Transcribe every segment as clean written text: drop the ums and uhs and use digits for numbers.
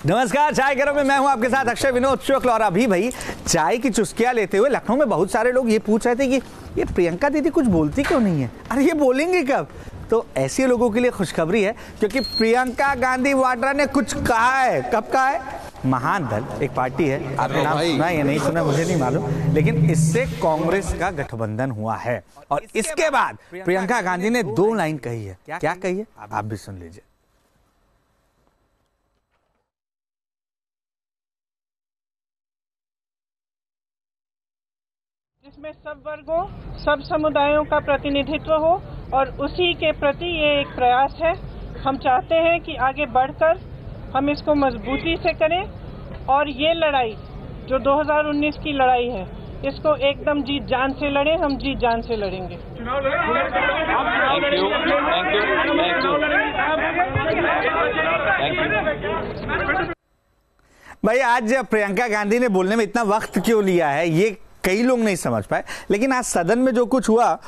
नमस्कार, चाय करो में मैं हूं आपके साथ अक्षय विनोद शुक्ल। और अभी भाई चाय की चुस्कियां लेते हुए लखनऊ में बहुत सारे लोग ये पूछ रहे थे कि ये प्रियंका दीदी कुछ बोलती क्यों नहीं है, अरे ये बोलेंगे कब। तो ऐसे लोगों के लिए खुशखबरी है क्योंकि प्रियंका गांधी वाड्रा ने कुछ कहा है। कब कहा है? महान दल एक पार्टी है, आपने नाम सुना या नहीं सुना मुझे नहीं मालूम, लेकिन इससे कांग्रेस का गठबंधन हुआ है। और इसके बाद प्रियंका गांधी ने 2 लाइन कही है। क्या कही है आप भी सुन लीजिए। जिसमें सब वर्गों सब समुदायों का प्रतिनिधित्व हो और उसी के प्रति ये एक प्रयास है। हम चाहते हैं कि आगे बढ़कर हम इसको मजबूती से करें और ये लड़ाई जो 2019 की लड़ाई है इसको एकदम जी जान से लड़ें। हम जी जान से लड़ेंगे। भाई आज प्रियंका गांधी ने बोलने में इतना वक्त क्यों लिया है ये कई लोग नहीं समझ पाए, लेकिन आज सदन में जो कुछ हुआ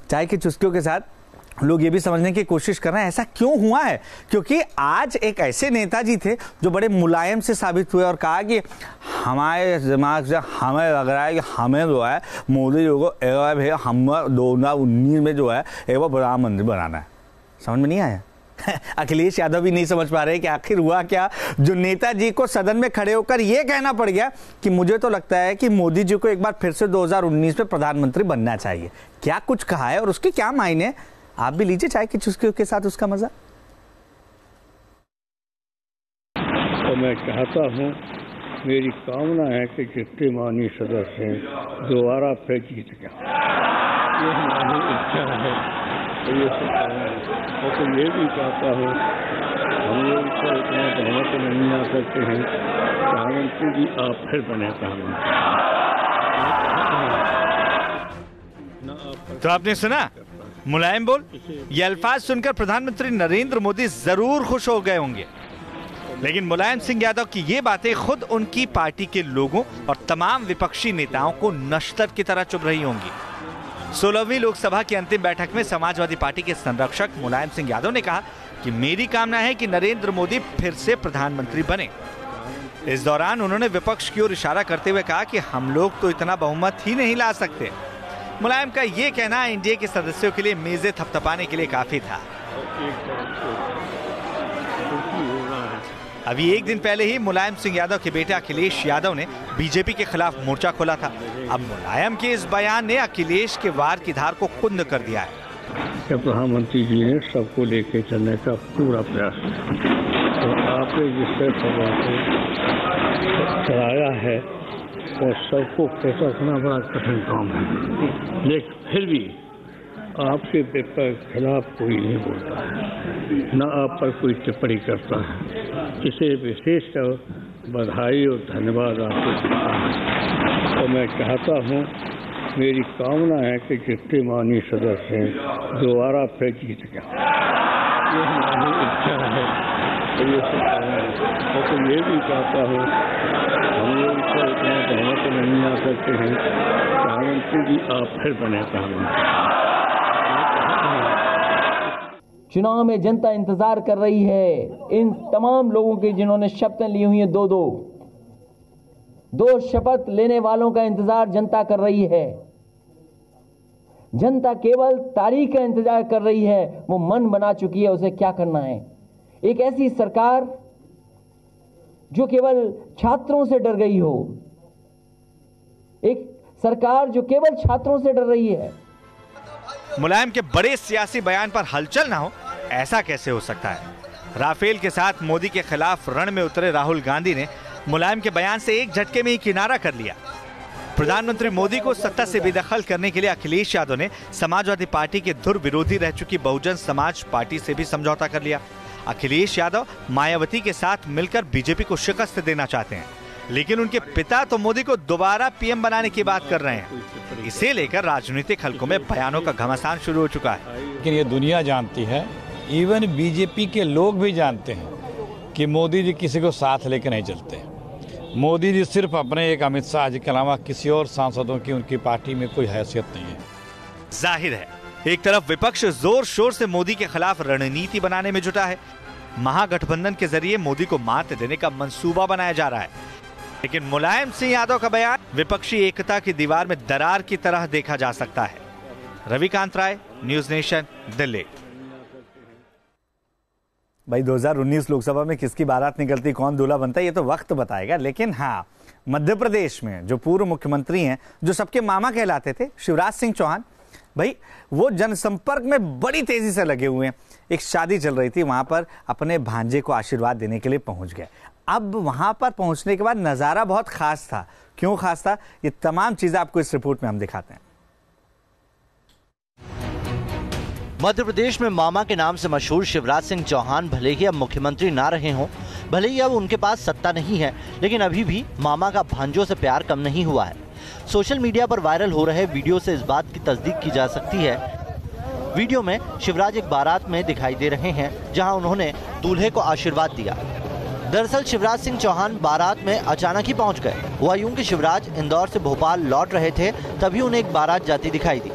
चाय की चुस्कियों के साथ लोग ये भी समझने की कोशिश कर रहे हैं ऐसा क्यों हुआ है। क्योंकि आज एक ऐसे नेताजी थे जो बड़े मुलायम से साबित हुए और कहा कि हमारे दिमाग से हमें लग रहा है कि हमें जो है मोदी जी को हम 2019 में जो है एक बार प्रधानमंत्री बनाना है। समझ में नहीं आया। अखिलेश यादव भी नहीं समझ पा रहे कि आखिर हुआ क्या जो नेताजी को सदन में खड़े होकर यह कहना पड़ गया कि मुझे तो लगता है कि मोदी जी को एक बार फिर से 2019 में प्रधानमंत्री बनना चाहिए। क्या कुछ कहा है और उसके क्या मायने, आप भी लीजिए चाय की चुस्कियों के साथ उसका मजा। तो मैं चाहता हूं, मेरी कामना है कि जितने माननीय सदस्य हैं दोबारा फिर जीत गया, ये हमारी इच्छा है। तो ये और तो ये भी चाहता हूँ, हम लोग इसका इतना बहुमत नहीं आ सकते हैं, प्रधानमंत्री जी आप फिर बने प्रधानमंत्री। तो आपने सुना मुलायम बोल, ये अल्फाज सुनकर प्रधानमंत्री नरेंद्र मोदी जरूर खुश हो गए होंगे, लेकिन मुलायम सिंह यादव की ये बातें खुद उनकी पार्टी के लोगों और तमाम विपक्षी नेताओं को नश्तर की तरह चुभ रही होंगी। 16वीं लोकसभा की अंतिम बैठक में समाजवादी पार्टी के संरक्षक मुलायम सिंह यादव ने कहा कि मेरी कामना है कि नरेंद्र मोदी फिर से प्रधानमंत्री बने। इस दौरान उन्होंने विपक्ष की ओर इशारा करते हुए कहा कि हम लोग तो इतना बहुमत ही नहीं ला सकते। मुलायम का ये कहना एनडीए के सदस्यों के लिए मेजें थपथपाने के लिए काफी था। अभी एक दिन पहले ही मुलायम सिंह यादव के बेटे अखिलेश यादव ने बीजेपी के खिलाफ मोर्चा खोला था। अब मुलायम के इस बयान ने अखिलेश के वार की धार को कुंद कर दिया है। प्रधानमंत्री जी ने सबको लेके चलने का पूरा प्रयास तो आपने जिससे सभा को चलाया है और सबको खुश रखना बड़ा कठिन काम है, लेकिन फिर भी आपके खिलाफ कोई नहीं बोलता है, न आप पर कोई टिप्पणी करता है। इसे विशेषकर बधाई और धन्यवाद आपको देता हूँ। तो मैं चाहता हूँ, मेरी कामना है कि जितने माननीय सदस्य हैं दोबारा फिर जीत गया, ये हमारी इच्छा है। और तो ये भी चाहता हूँ, हम लोग इसका इतना बहुमत नहीं आ सकते हैं, प्रधानमंत्री जी आप फिर बने प्रधानमंत्री। चुनाव में जनता इंतजार कर रही है इन तमाम लोगों की जिन्होंने शपथें ली हुई हैं। दो शपथ लेने वालों का इंतजार जनता कर रही है। जनता केवल तारीख का इंतजार कर रही है, वो मन बना चुकी है उसे क्या करना है। एक ऐसी सरकार जो केवल छात्रों से डर गई हो, एक सरकार जो केवल छात्रों से डर रही है। मुलायम के बड़े सियासी बयान पर हलचल ना हो ऐसा कैसे हो सकता है। राफेल के साथ मोदी के खिलाफ रण में उतरे राहुल गांधी ने मुलायम के बयान से एक झटके में ही किनारा कर लिया। प्रधानमंत्री मोदी को सत्ता से बेदखल करने के लिए अखिलेश यादव ने समाजवादी पार्टी के धुर विरोधी रह चुकी बहुजन समाज पार्टी से भी समझौता कर लिया। अखिलेश यादव मायावती के साथ मिलकर बीजेपी को शिकस्त देना चाहते हैं, लेकिन उनके पिता तो मोदी को दोबारा पीएम बनाने की बात कर रहे हैं। इसे लेकर राजनीतिक हलकों में बयानों का घमासान शुरू हो चुका है। लेकिन ये दुनिया जानती है, इवन बीजेपी के लोग भी जानते हैं कि मोदी जी किसी को साथ लेकर नहीं चलते। मोदी जी सिर्फ अपने एक अमित शाह जी के अलावा किसी और सांसदों की उनकी पार्टी में कोई हैसियत नहीं है। जाहिर है एक तरफ विपक्ष जोर शोर से मोदी के खिलाफ रणनीति बनाने में जुटा है, महागठबंधन के जरिए मोदी को मात देने का मंसूबा बनाया जा रहा है। लेकिन मुलायम सिंह यादव का बयान विपक्षी एकता की दीवार में दरार की तरह देखा जा सकता है। रविकांत राय, न्यूज नेशन, दिल्ली। भाई 2019 लोकसभा में किसकी बारात निकलती, कौन दूल्हा बनता है, ये तो वक्त बताएगा। लेकिन हाँ, मध्य प्रदेश में जो पूर्व मुख्यमंत्री हैं, जो सबके मामा कहलाते थे, शिवराज सिंह चौहान, भाई वो जनसंपर्क में बड़ी तेजी से लगे हुए हैं। एक शादी चल रही थी, वहां पर अपने भांजे को आशीर्वाद देने के लिए पहुंच गए। अब वहां पर पहुंचने के बाद नजारा बहुत खास था। क्यों खास था, ये तमाम चीजें आपको इस रिपोर्ट में हम दिखाते हैं। मध्य प्रदेश में मामा के नाम से मशहूर शिवराज सिंह चौहान भले ही अब मुख्यमंत्री ना रहे हों, भले ही अब उनके पास सत्ता नहीं है, लेकिन अभी भी मामा का भांजों से प्यार कम नहीं हुआ है। सोशल मीडिया पर वायरल हो रहे वीडियो से इस बात की तस्दीक की जा सकती है। वीडियो में शिवराज एक बारात में दिखाई दे रहे हैं, जहां उन्होंने दूल्हे को आशीर्वाद दिया। दरअसल शिवराज सिंह चौहान बारात में अचानक ही पहुंच गए। हुआ यूं कि शिवराज इंदौर से भोपाल लौट रहे थे, तभी उन्हें एक बारात जाती दिखाई दी।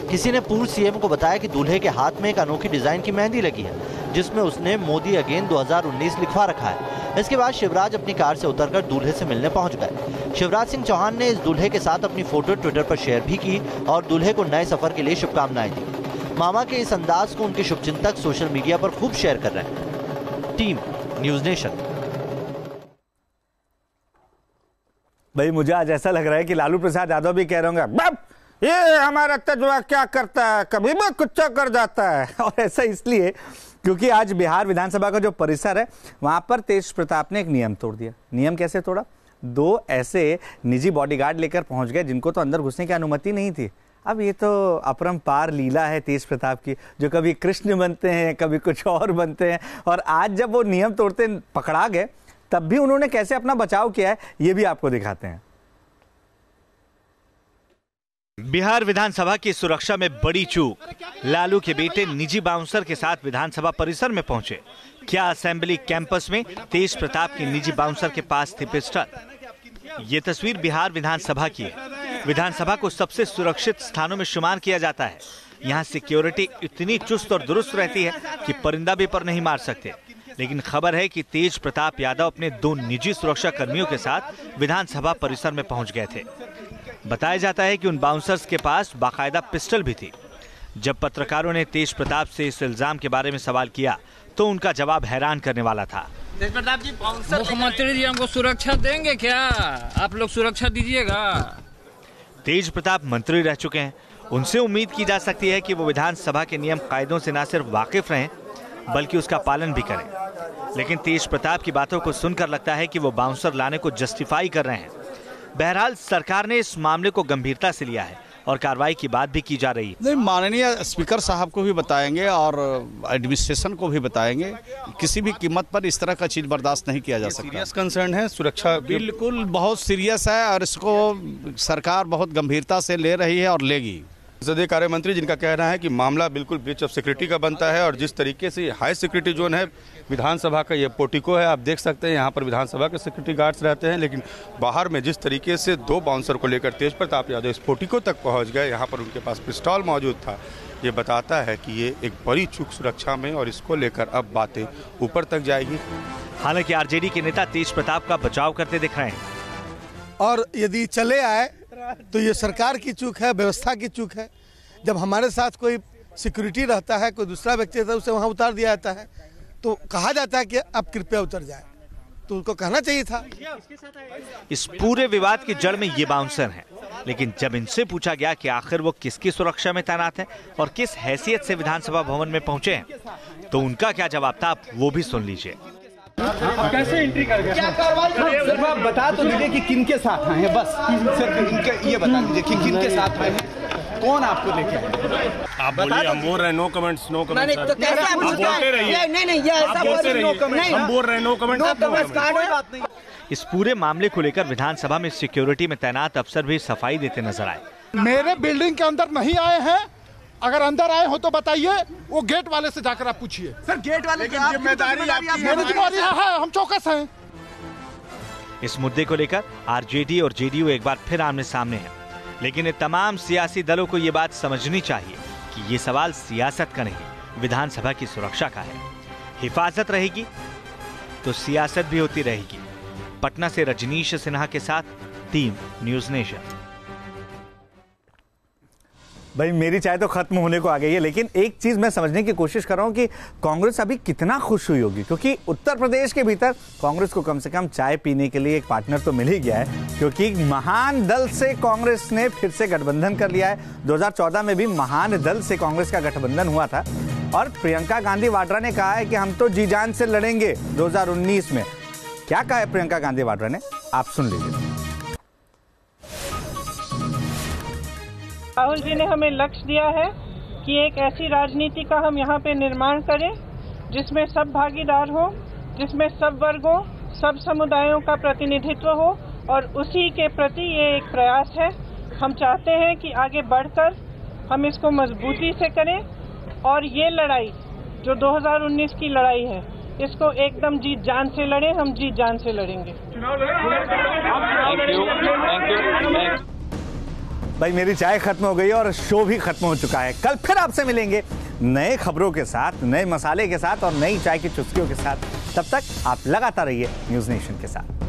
किसी ने पूर्व सीएम को बताया कि दूल्हे के हाथ में एक अनोखी डिजाइन की मेहंदी लगी है, जिसमें उसने मोदी अगेन 2019 लिखवा रखा है। इसके बाद शिवराज अपनी कार से उतरकर दूल्हे से मिलने पहुंच गए। शिवराज सिंह चौहान ने इस दूल्हे के साथ अपनी फोटो ट्विटर पर शेयर भी की और दूल्हे को नए सफर के लिए शुभकामनाएं दी। मामा के इस अंदाज को उनके शुभचिंतक सोशल मीडिया पर खूब शेयर कर रहे हैं। Team news nation. भाई मुझे आज ऐसा लग रहा है कि लालू प्रसाद यादव भी कह रहे होंगे, ये हमारा तजवा क्या करता है, कभी भी कुछ कर जाता है। और ऐसा इसलिए क्योंकि आज बिहार विधानसभा का जो परिसर है, वहां पर तेज प्रताप ने एक नियम तोड़ दिया। नियम कैसे तोड़ा? 2 ऐसे निजी बॉडीगार्ड लेकर पहुंच गए जिनको तो अंदर घुसने की अनुमति नहीं थी। अब ये तो अपरंपार लीला है तेज प्रताप की, जो कभी कृष्ण बनते हैं, कभी कुछ और बनते हैं। और आज जब वो नियम तोड़ते पकड़ा गए, तब भी उन्होंने कैसे अपना बचाव किया है, ये भी आपको दिखाते हैं। बिहार विधानसभा की सुरक्षा में बड़ी चूक। लालू के बेटे निजी बाउंसर के साथ विधानसभा परिसर में पहुंचे। क्या असेंबली कैंपस में तेज प्रताप की निजी बाउंसर के पास थी पिस्टल? ये तस्वीर बिहार विधानसभा की है। विधानसभा को सबसे सुरक्षित स्थानों में शुमार किया जाता है। यहाँ सिक्योरिटी इतनी चुस्त और दुरुस्त रहती है कि परिंदा भी पर नहीं मार सकते। लेकिन खबर है कि तेज प्रताप यादव अपने 2 निजी सुरक्षा कर्मियों के साथ विधानसभा परिसर में पहुंच गए थे। बताया जाता है कि उन बाउंसर्स के पास बाकायदा पिस्टल भी थी। जब पत्रकारों ने तेज प्रताप से इस इल्जाम के बारे में सवाल किया, तो उनका जवाब हैरान करने वाला था। तेज प्रताप जी, मुख्यमंत्री जी हमको सुरक्षा देंगे क्या? आप लोग सुरक्षा दीजिएगा। तेज प्रताप मंत्री रह चुके हैं, उनसे उम्मीद की जा सकती है कि वो विधानसभा के नियम कायदों से न सिर्फ वाकिफ रहें, बल्कि उसका पालन भी करें। लेकिन तेज प्रताप की बातों को सुनकर लगता है कि वो बाउंसर लाने को जस्टिफाई कर रहे हैं। बहरहाल सरकार ने इस मामले को गंभीरता से लिया है और कार्रवाई की बात भी की जा रही है। नहीं, माननीय स्पीकर साहब को भी बताएंगे और एडमिनिस्ट्रेशन को भी बताएंगे। किसी भी कीमत पर इस तरह का चीज बर्दाश्त नहीं किया जा सकता। सीरियस कंसर्न है सुरक्षा, बिल्कुल बहुत सीरियस है और इसको सरकार बहुत गंभीरता से ले रही है और लेगी। संसदीय कार्य मंत्री जिनका कहना है कि मामला बिल्कुल ब्रीच ऑफ सिक्योरिटी का बनता है और जिस तरीके से हाई सिक्योरिटी जोन है विधानसभा का, ये पोर्टिको है, आप देख सकते हैं यहाँ पर विधानसभा के सिक्योरिटी गार्ड्स रहते हैं, लेकिन बाहर में जिस तरीके से 2 बाउंसर को लेकर तेज प्रताप यादव इस पोर्टिको तक पहुँच गए, यहाँ पर उनके पास पिस्टल मौजूद था, ये बताता है कि ये एक बड़ी चूक सुरक्षा में और इसको लेकर अब बातें ऊपर तक जाएगी। हालांकि आरजेडी के नेता तेज प्रताप का बचाव करते दिख रहे हैं। और यदि चले आए तो ये सरकार की चूक है, व्यवस्था की चूक है। जब हमारे साथ कोई सिक्योरिटी रहता है, कोई दूसरा व्यक्ति रहता है, उसे वहाँ उतार दिया जाता है, तो कहा जाता है कि आप कृपया उतर जाए, तो उनको कहना चाहिए था। इस पूरे विवाद की जड़ में ये बाउंसर हैं, लेकिन जब इनसे पूछा गया कि आखिर वो किसकी सुरक्षा में तैनात हैं और किस हैसियत से विधानसभा भवन में पहुंचे हैं, तो उनका क्या जवाब था, आप वो भी सुन लीजिए। कैसे एंट्री कर गए? क्या कार्रवाई? सिर्फ आप बता तो दीजिए कि किन के साथ आए हैं, बस सिर्फ इनके ये बता दीजिए कि किन के साथ आए हैं, कौन आपको लेके आए? आप बोलिए, हम बोल रहे हैं नो कमेंट्स, नो कमेंट्स। तो कैसे आप बोलते रहिए? नहीं, ये ऐसा बोल रहे हैं, हम बोल रहे हैं नो कमेंट्स। इस पूरे मामले को लेकर विधानसभा में सिक्योरिटी में तैनात अफसर भी सफाई देते नजर आए। मेरे बिल्डिंग के अंदर नहीं आए हैं, अगर अंदर आए हो तो बताइए, वो गेट वाले से जाकर आप पूछिए। सर गेट वाले की जिम्मेदारी जिम्मेदारी है, हम चौकस हैं। इस मुद्दे को लेकर आरजेडी और जेडीयू एक बार फिर आमने सामने है, लेकिन ये तमाम सियासी दलों को ये बात समझनी चाहिए कि ये सवाल सियासत का नहीं, विधानसभा की सुरक्षा का है। हिफाजत रहेगी तो सियासत भी होती रहेगी। पटना से रजनीश सिन्हा के साथ टीम न्यूज़ नेशन। भाई मेरी चाय तो खत्म होने को आ गई है, लेकिन एक चीज मैं समझने की कोशिश कर रहा हूं कि कांग्रेस अभी कितना खुश हुई होगी, क्योंकि उत्तर प्रदेश के भीतर कांग्रेस को कम से कम चाय पीने के लिए एक पार्टनर तो मिल ही गया है, क्योंकि महान दल से कांग्रेस ने फिर से गठबंधन कर लिया है। 2014 में भी महान दल से कांग्रेस का गठबंधन हुआ था और प्रियंका गांधी वाड्रा ने कहा है कि हम तो जी जान से लड़ेंगे 2019 में। क्या कहा है प्रियंका गांधी वाड्रा ने, आप सुन लीजिए। राहुल जी ने हमें लक्ष्य दिया है कि एक ऐसी राजनीति का हम यहाँ पे निर्माण करें जिसमें सब भागीदार हो, जिसमें सब वर्गों, सब समुदायों का प्रतिनिधित्व हो, और उसी के प्रति ये एक प्रयास है। हम चाहते हैं कि आगे बढ़कर हम इसको मजबूती से करें और ये लड़ाई जो 2019 की लड़ाई है इसको एकदम जी जान से लड़ें। हम जी जान से लड़ेंगे। भाई मेरी चाय खत्म हो गई और शो भी खत्म हो चुका है। कल फिर आपसे मिलेंगे नए खबरों के साथ, नए मसाले के साथ और नई चाय की चुस्कियों के साथ। तब तक आप लगातार रहिए न्यूज़ नेशन के साथ।